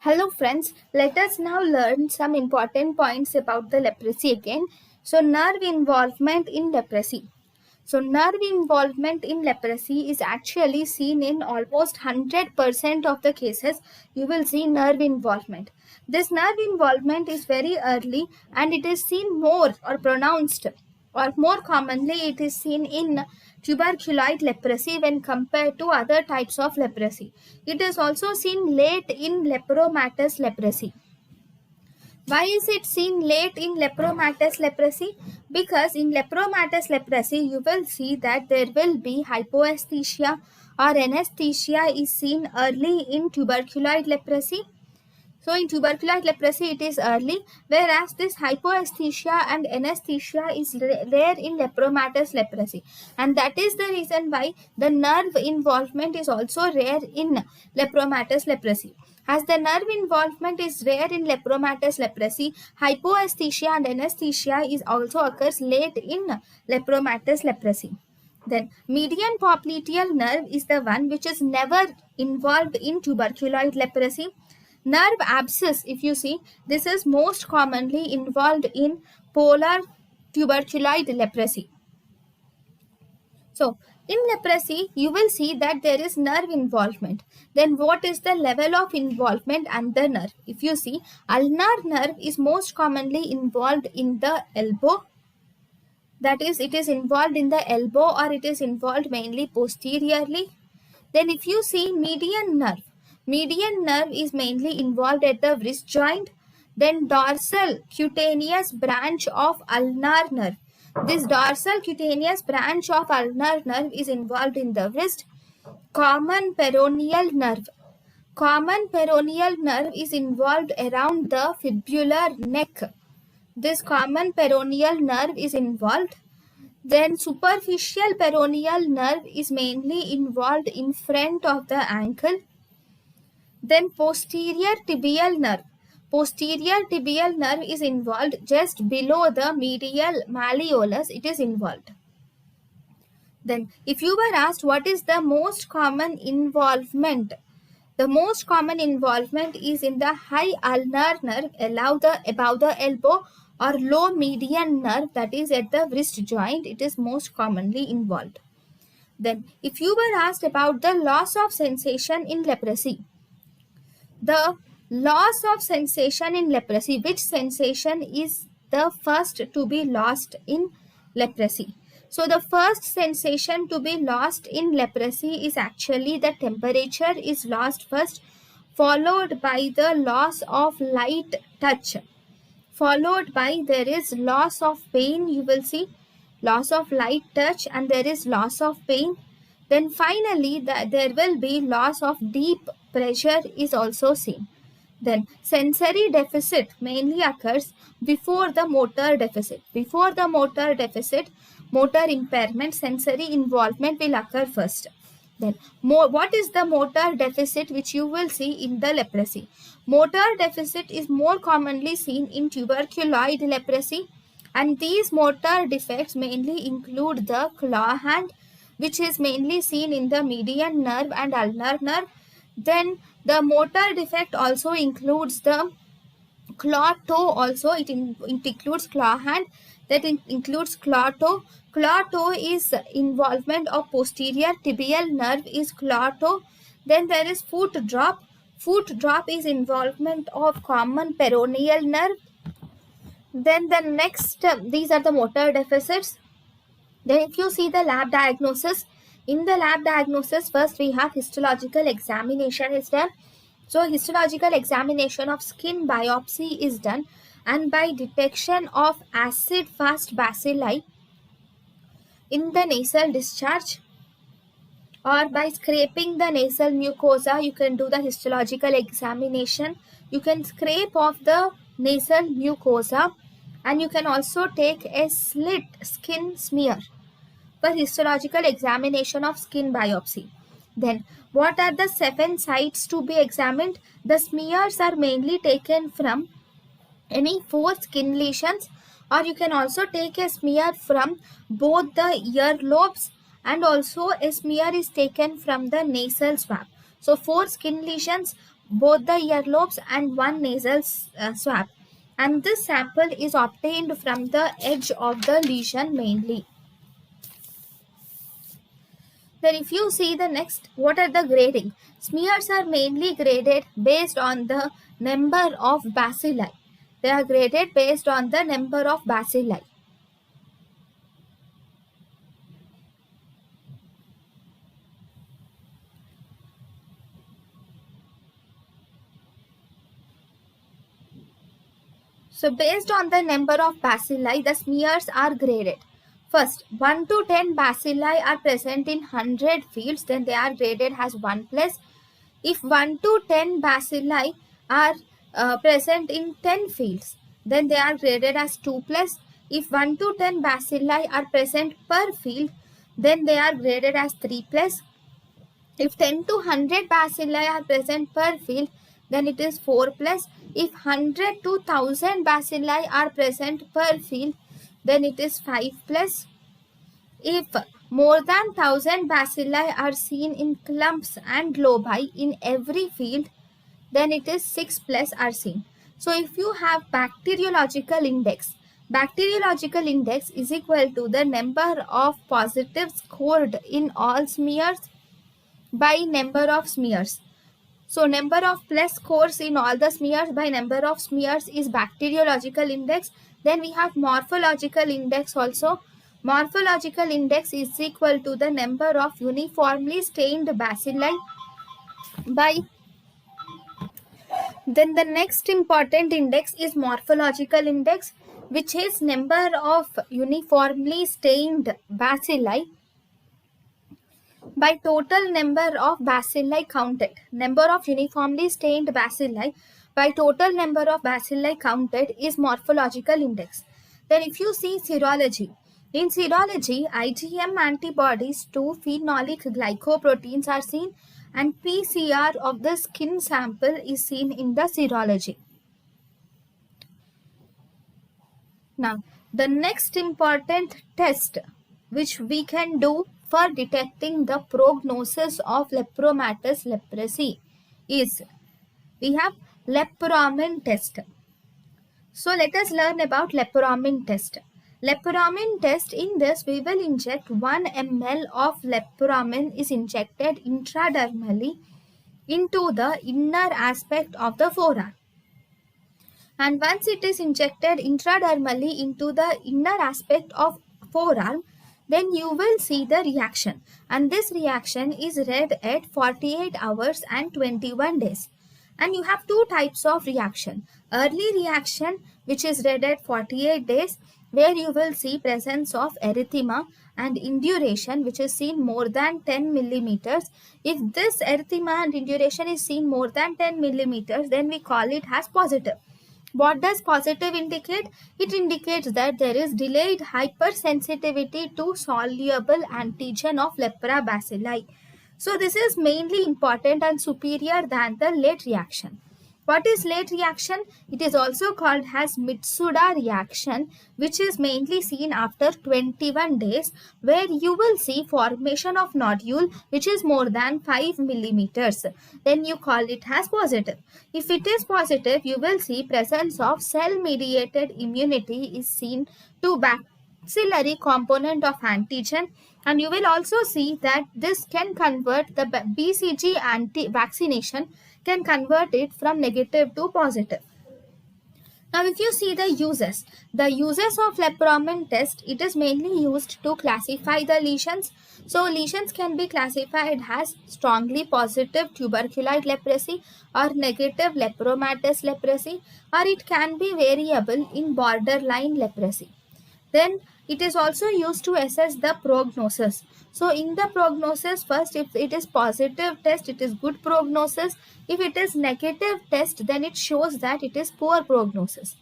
Hello friends, let us now learn some important points about the leprosy again. So nerve involvement in leprosy. So nerve involvement in leprosy is actually seen in almost 100% of the cases. You will see nerve involvement. This nerve involvement is very early and it is seen more or pronounced or more commonly it is seen in tuberculoid leprosy when compared to other types of leprosy. It is also seen late in lepromatous leprosy. Why is it seen late in lepromatous leprosy? Because in lepromatous leprosy, you will see that there will be hypoesthesia or anesthesia is seen early in tuberculoid leprosy. So in tuberculoid leprosy, it is early, whereas this hypoesthesia and anesthesia is rare in lepromatous leprosy. And that is the reason why the nerve involvement is also rare in lepromatous leprosy. As the nerve involvement is rare in lepromatous leprosy, hypoesthesia and anesthesia is also occurs late in lepromatous leprosy. Then median popliteal nerve is the one which is never involved in tuberculoid leprosy. Nerve abscess, if you see, this is most commonly involved in polar tuberculoid leprosy. So, in leprosy, you will see that there is nerve involvement. Then what is the level of involvement and the nerve? If you see, ulnar nerve is most commonly involved in the elbow. That is, it is involved in the elbow or it is involved mainly posteriorly. Then if you see median nerve is mainly involved at the wrist joint. Then dorsal cutaneous branch of ulnar nerve. This dorsal cutaneous branch of ulnar nerve is involved in the wrist. Common peroneal nerve. Common peroneal nerve is involved around the fibular neck. This common peroneal nerve is involved. Then superficial peroneal nerve is mainly involved in front of the ankle. Then posterior tibial nerve. Posterior tibial nerve is involved just below the medial malleolus. It is involved. Then if you were asked what is the most common involvement, the most common involvement is in the high ulnar nerve above the elbow or low median nerve, that is at the wrist joint. It is most commonly involved. Then if you were asked about the loss of sensation in leprosy, the loss of sensation in leprosy, which sensation is the first to be lost in leprosy? So the first sensation to be lost in leprosy is actually the temperature is lost first, followed by the loss of light touch, followed by there is loss of pain. You will see loss of light touch and there is loss of pain. Then finally there will be loss of deep pressure is also seen. Then sensory deficit mainly occurs before the motor deficit. Before the motor deficit, motor impairment, sensory involvement will occur first. Then what is the motor deficit which you will see in the leprosy? Motor deficit is more commonly seen in tuberculoid leprosy, and these motor defects mainly include the claw hand, which is mainly seen in the median nerve and ulnar nerve. Then the motor defect also includes the claw toe also. It includes claw hand, that includes claw toe. Claw toe is involvement of posterior tibial nerve is claw toe. Then there is foot drop. Foot drop is involvement of common peroneal nerve. Then the next, these are the motor deficits. Then if you see the lab diagnosis, in the lab diagnosis, first we have histological examination is done. So histological examination of skin biopsy is done, and by detection of acid-fast bacilli in the nasal discharge or by scraping the nasal mucosa, you can do the histological examination. You can scrape off the nasal mucosa and you can also take a slit skin smear for histological examination of skin biopsy. Then what are the 7 sites to be examined? The smears are mainly taken from any 4 skin lesions, or you can also take a smear from both the ear lobes, and also a smear is taken from the nasal swab. So 4 skin lesions, both the earlobes and one nasal swab. And this sample is obtained from the edge of the lesion mainly. Then if you see the next, what are the grading? Smears are mainly graded based on the number of bacilli. They are graded based on the number of bacilli. So based on the number of bacilli, the smears are graded. First, 1 to 10 bacilli are present in 100 fields, then they are graded as 1 plus. If 1 to 10 bacilli are present in 10 fields, then they are graded as 2 plus. If 1 to 10 bacilli are present per field, then they are graded as 3 plus. If 10 to 100 bacilli are present per field, then it is 4 plus. If 100 to 1000 bacilli are present per field, then it is 5 plus. If more than 1000 bacilli are seen in clumps and loci in every field, then it is 6 plus are seen. So if you have bacteriological index is equal to the number of positives scored in all smears by number of smears. So number of plus scores in all the smears by number of smears is bacteriological index. Then we have morphological index also. Morphological index is equal to the number of uniformly stained bacilli by. Then the next important index is morphological index, which is number of uniformly stained bacilli by total number of bacilli counted. Number of uniformly stained bacilli by total number of bacilli counted is morphological index. Then if you see serology, in serology, IgM antibodies to phenolic glycoproteins are seen, and PCR of the skin sample is seen in the serology. Now, the next important test which we can do for detecting the prognosis of lepromatous leprosy is, we have lepromin test. So let us learn about lepromin test. Lepromin test, in this we will inject 1 ml of lepromin is injected intradermally into the inner aspect of the forearm. And once it is injected intradermally into the inner aspect of forearm, then you will see the reaction, and this reaction is read at 48 hours and 21 days. And you have two types of reaction. Early reaction, which is read at 48 days, where you will see presence of erythema, and induration, which is seen more than 10 millimeters. If this erythema and induration is seen more than 10 millimeters, then we call it as positive. What does positive indicate? It indicates that there is delayed hypersensitivity to soluble antigen of lepra bacilli. So this is mainly important and superior than the late reaction. What is late reaction? It is also called as Mitsuda reaction, which is mainly seen after 21 days, where you will see formation of nodule which is more than 5 millimeters. Then you call it as positive. If it is positive, you will see presence of cell-mediated immunity is seen to bacillary component of antigen, and you will also see that this can convert the BCG anti-vaccination can convert it from negative to positive. Now if you see the uses of lepromin test, it is mainly used to classify the lesions. So lesions can be classified as strongly positive tuberculous leprosy or negative lepromatous leprosy, or it can be variable in borderline leprosy. Then it is also used to assess the prognosis. So in the prognosis, first, if it is positive test, it is good prognosis. If it is negative test, then it shows that it is poor prognosis.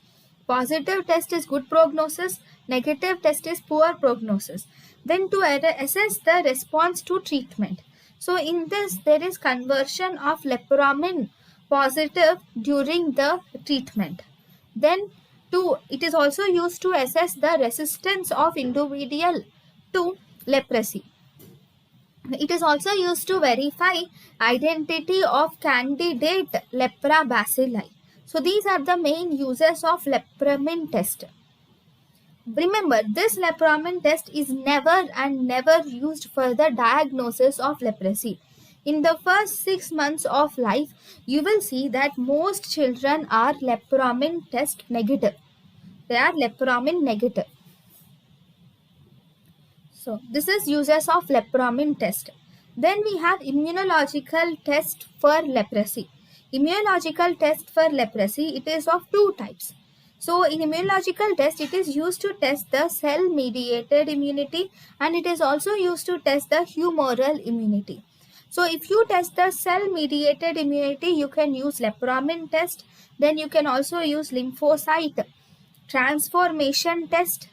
Positive test is good prognosis, negative test is poor prognosis. Then to assess the response to treatment. So in this, there is conversion of lepromin positive during the treatment. Then it is also used to assess the resistance of individual to leprosy. It is also used to verify identity of candidate lepra bacilli. So these are the main uses of lepramin test. Remember, this lepramin test is never used for the diagnosis of leprosy. In the first 6 months of life, you will see that most children are lepramin test negative. They are lepramin negative. So this is uses of lepramin test. Then we have immunological test for leprosy. Immunological test for leprosy, it is of two types. So in immunological test, it is used to test the cell mediated immunity, and it is also used to test the humoral immunity. So if you test the cell mediated immunity, you can use lepramin test. Then you can also use lymphocyte transformation test.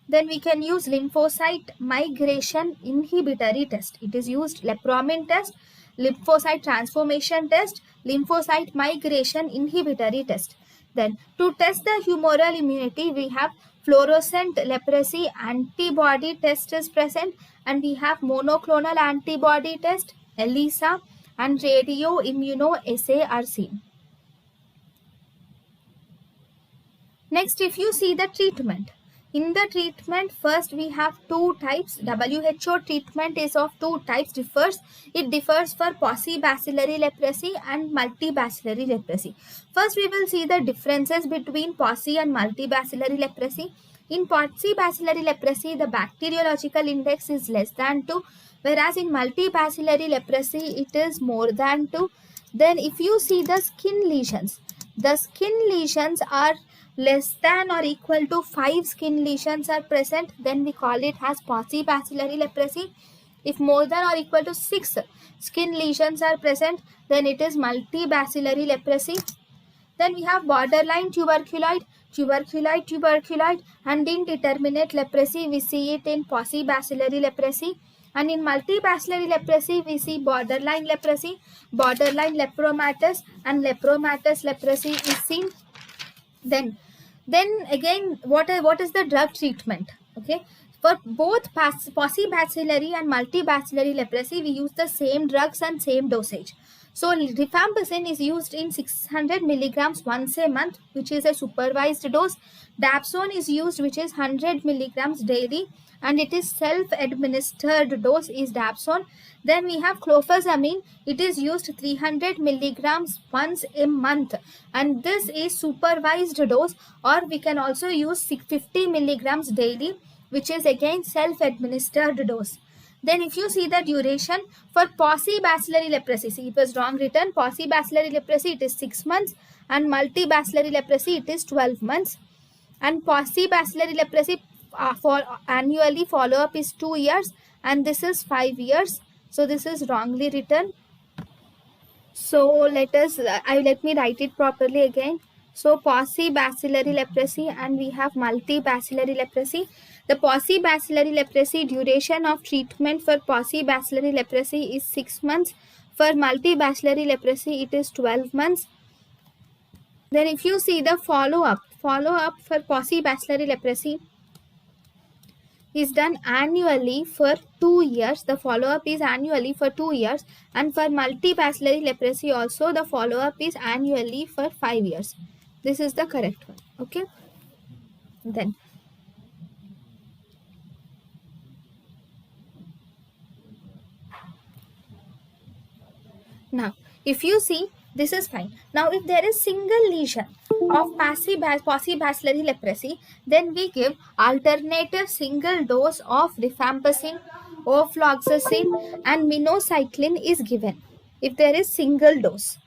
Then we can use lymphocyte migration inhibitory test. It is used lepramin test, lymphocyte transformation test, lymphocyte migration inhibitory test. Then to test the humoral immunity, we have fluorescent leprosy antibody test is present, and we have monoclonal antibody test, ELISA, and radio immunoassay are seen. Next, if you see the treatment. In the treatment, first we have two types. WHO treatment is of two types. It differs for paucibacillary leprosy and multibacillary leprosy. First, we will see the differences between pauci and multibacillary leprosy. In paucibacillary leprosy, the bacteriological index is less than 2, whereas in multibacillary leprosy, it is more than 2. Then if you see the skin lesions are less than or equal to 5 skin lesions are present, then we call it as paucibacillary leprosy. If more than or equal to 6 skin lesions are present, then it is multibacillary leprosy. Then we have borderline tuberculoid, and indeterminate leprosy. We see it in paucibacillary leprosy. And in multibacillary leprosy, we see borderline leprosy, borderline lepromatous, and lepromatous leprosy is seen. Then again, what is the drug treatment? Okay, for both paucibacillary and multibacillary leprosy, we use the same drugs and same dosage. So rifampicin is used in 600 milligrams once a month, which is a supervised dose. Dapsone is used, which is 100 milligrams daily, and it is self-administered dose is dapsone. Then we have clofazimine. It is used 300 milligrams once a month, and this is supervised dose, or we can also use 50 milligrams daily, which is again self-administered dose. Then if you see the duration for paucibacillary leprosy, see it was wrong written. Paucibacillary leprosy, it is 6 months, and multibacillary leprosy, it is 12 months. And paucibacillary leprosy for annually follow-up is 2 years, and this is 5 years. So this is wrongly written. So let me write it properly again. So paucibacillary leprosy, and we have multibacillary leprosy. The paucibacillary leprosy duration of treatment for paucibacillary leprosy is 6 months. For multibacillary leprosy, it is 12 months. Then if you see the follow-up for paucibacillary leprosy is done annually for 2 years. The follow-up is annually for 2 years, and for multibacillary leprosy also the follow-up is annually for 5 years. This is the correct one. Okay. Then now if you see, this is fine. Now if there is single lesion of paucibacillary leprosy, then we give alternative single dose of rifampicin, ofloxacin, and minocycline is given if there is single dose.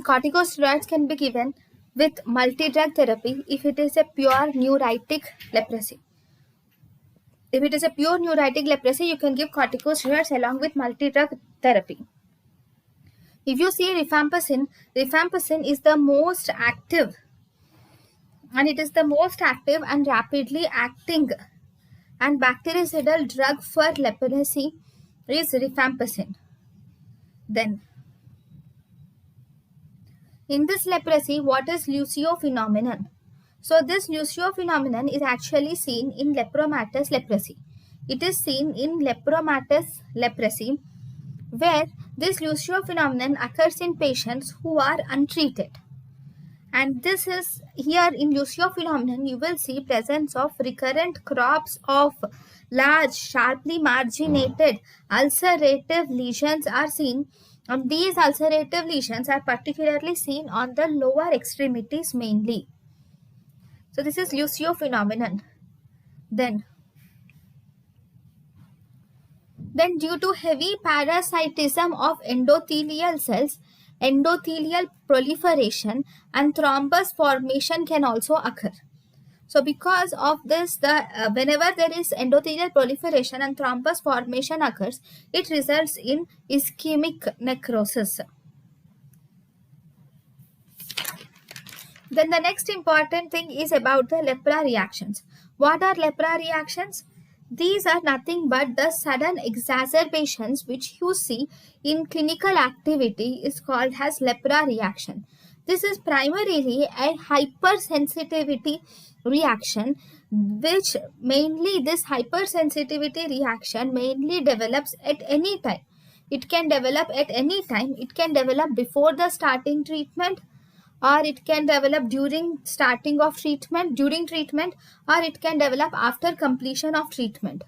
Corticosteroids can be given with multi-drug therapy if it is a pure neuritic leprosy. If it is a pure neuritic leprosy, you can give corticosteroids along with multi-drug therapy. If you see rifampicin is the most active, and it is the most active and rapidly acting and bactericidal drug for leprosy is rifampicin. Then, in this leprosy, what is Lucio phenomenon? So this Lucio phenomenon is actually seen in lepromatous leprosy. It is seen in lepromatous leprosy, where this Lucio phenomenon occurs in patients who are untreated. And this is here in Lucio phenomenon, you will see presence of recurrent crops of large, sharply marginated ulcerative lesions are seen. And these ulcerative lesions are particularly seen on the lower extremities mainly. So this is Lucio phenomenon. Then due to heavy parasitism of endothelial cells, endothelial proliferation and thrombus formation can also occur. So because of this, whenever there is endothelial proliferation and thrombus formation occurs, it results in ischemic necrosis. Then the next important thing is about the lepra reactions. What are lepra reactions? These are nothing but the sudden exacerbations which you see in clinical activity is called as lepra reaction. This is primarily a hypersensitivity reaction, which mainly this hypersensitivity reaction mainly develops at any time. It can develop at any time. It can develop before the starting treatment, or it can develop during starting of treatment, during treatment, or it can develop after completion of treatment.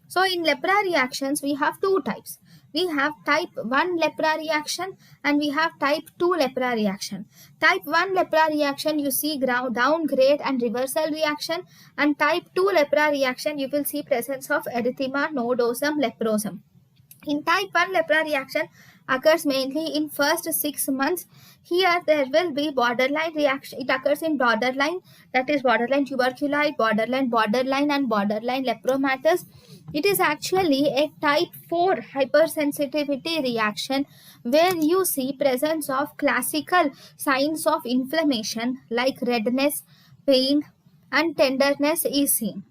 So in lepra reactions, we have two types. We have type 1 lepra reaction and we have type 2 lepra reaction. Type 1 lepra reaction, you see downgrade and reversal reaction, and type 2 lepra reaction, you will see presence of erythema nodosum leprosum. In type 1 lepra reaction occurs mainly in first 6 months. Here there will be borderline reaction. It occurs in borderline, that is borderline tuberculosis, borderline and borderline lepromatous. It is actually a type 4 hypersensitivity reaction where you see presence of classical signs of inflammation like redness, pain and tenderness is seen.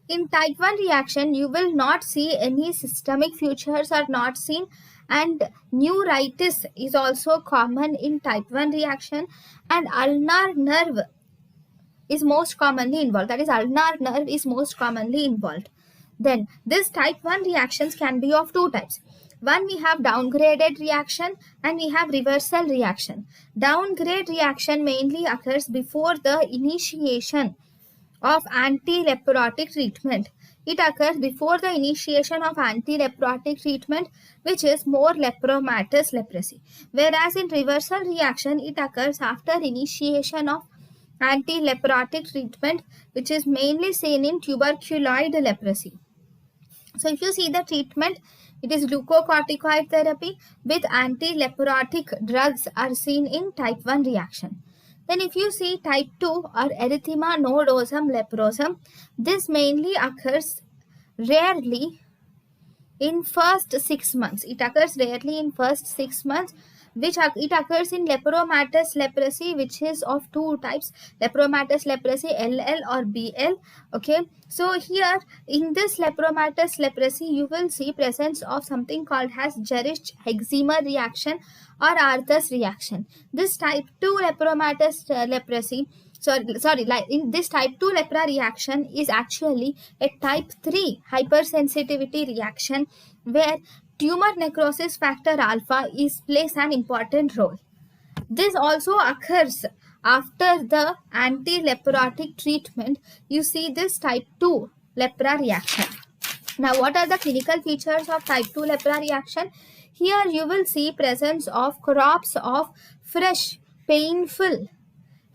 In type 1 reaction, you will not see any systemic features are not seen, and neuritis is also common in type 1 reaction, and ulnar nerve is most commonly involved. That is, ulnar nerve is most commonly involved. Then this type 1 reactions can be of two types. One, we have downgraded reaction and we have reversal reaction. Downgrade reaction mainly occurs before the initiation of anti-leprotic treatment. It occurs before the initiation of anti-leprotic treatment, which is more lepromatous leprosy. Whereas in reversal reaction, it occurs after initiation of anti-leprotic treatment, which is mainly seen in tuberculoid leprosy. So if you see the treatment, it is glucocorticoid therapy with anti-leprotic drugs are seen in type 1 reaction. Then if you see type 2 or erythema nodosum leprosum, this mainly occurs rarely in first 6 months. It occurs rarely in first 6 months, which it occurs in lepromatous leprosy, which is of two types, lepromatous leprosy LL or BL. Okay, so here in this lepromatous leprosy, you will see presence of something called as Jerisch eczema reaction or Arthur's reaction. This type 2 lepromatous leprosy, like in this type 2 lepra reaction is actually a type 3 hypersensitivity reaction where tumor necrosis factor alpha plays an important role. This also occurs after the anti-leprotic treatment. You see this type 2 lepra reaction. Now, what are the clinical features of type 2 lepra reaction? Here you will see presence of crops of fresh, painful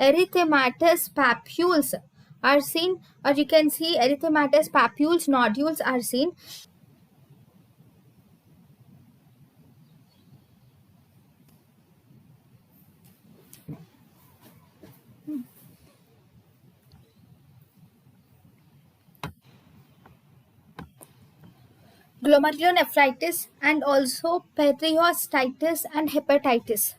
erythematous papules are seen, or you can see erythematous papules nodules are seen. Glomerulonephritis and also periostitis and hepatitis.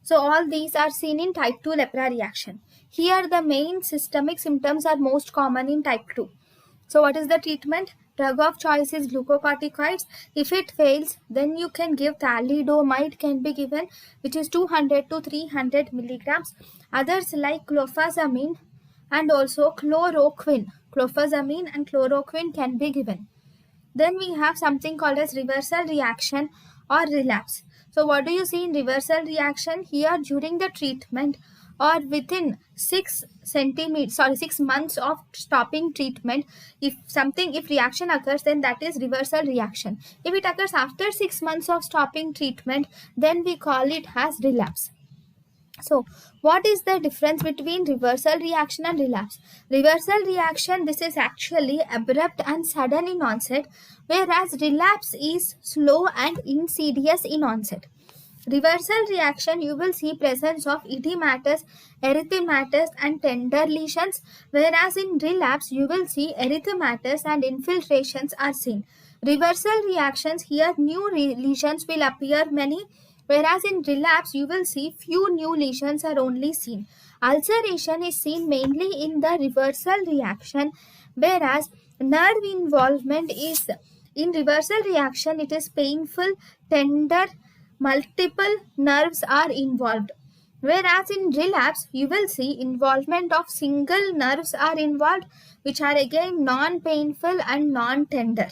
So all these are seen in type 2 lepra reaction. Here the main systemic symptoms are most common in type 2. So what is the treatment? Drug of choice is glucocorticoids. If it fails, then you can give thalidomide can be given, which is 200 to 300 milligrams. Others like clofazamine and also chloroquine. Clofazamine and chloroquine can be given. Then we have something called as reversal reaction or relapse. So what do you see in reversal reaction? Here during the treatment or within 6 months of stopping treatment, if reaction occurs, then that is reversal reaction. If it occurs after 6 months of stopping treatment, then we call it as relapse. So what is the difference between reversal reaction and relapse? Reversal reaction, this is actually abrupt and sudden in onset, whereas relapse is slow and insidious in onset. Reversal reaction, you will see presence of edematous, erythematous and tender lesions, whereas in relapse you will see erythematous and infiltrations are seen. Reversal reactions, here new lesions will appear many, whereas in relapse you will see few new lesions are only seen. Ulceration is seen mainly in the reversal reaction, whereas nerve involvement is in reversal reaction, it is painful, tender, multiple nerves are involved. Whereas in relapse, you will see involvement of single nerves are involved, which are again non-painful and non-tender.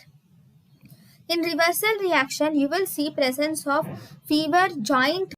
In reversal reaction, you will see presence of fever, joint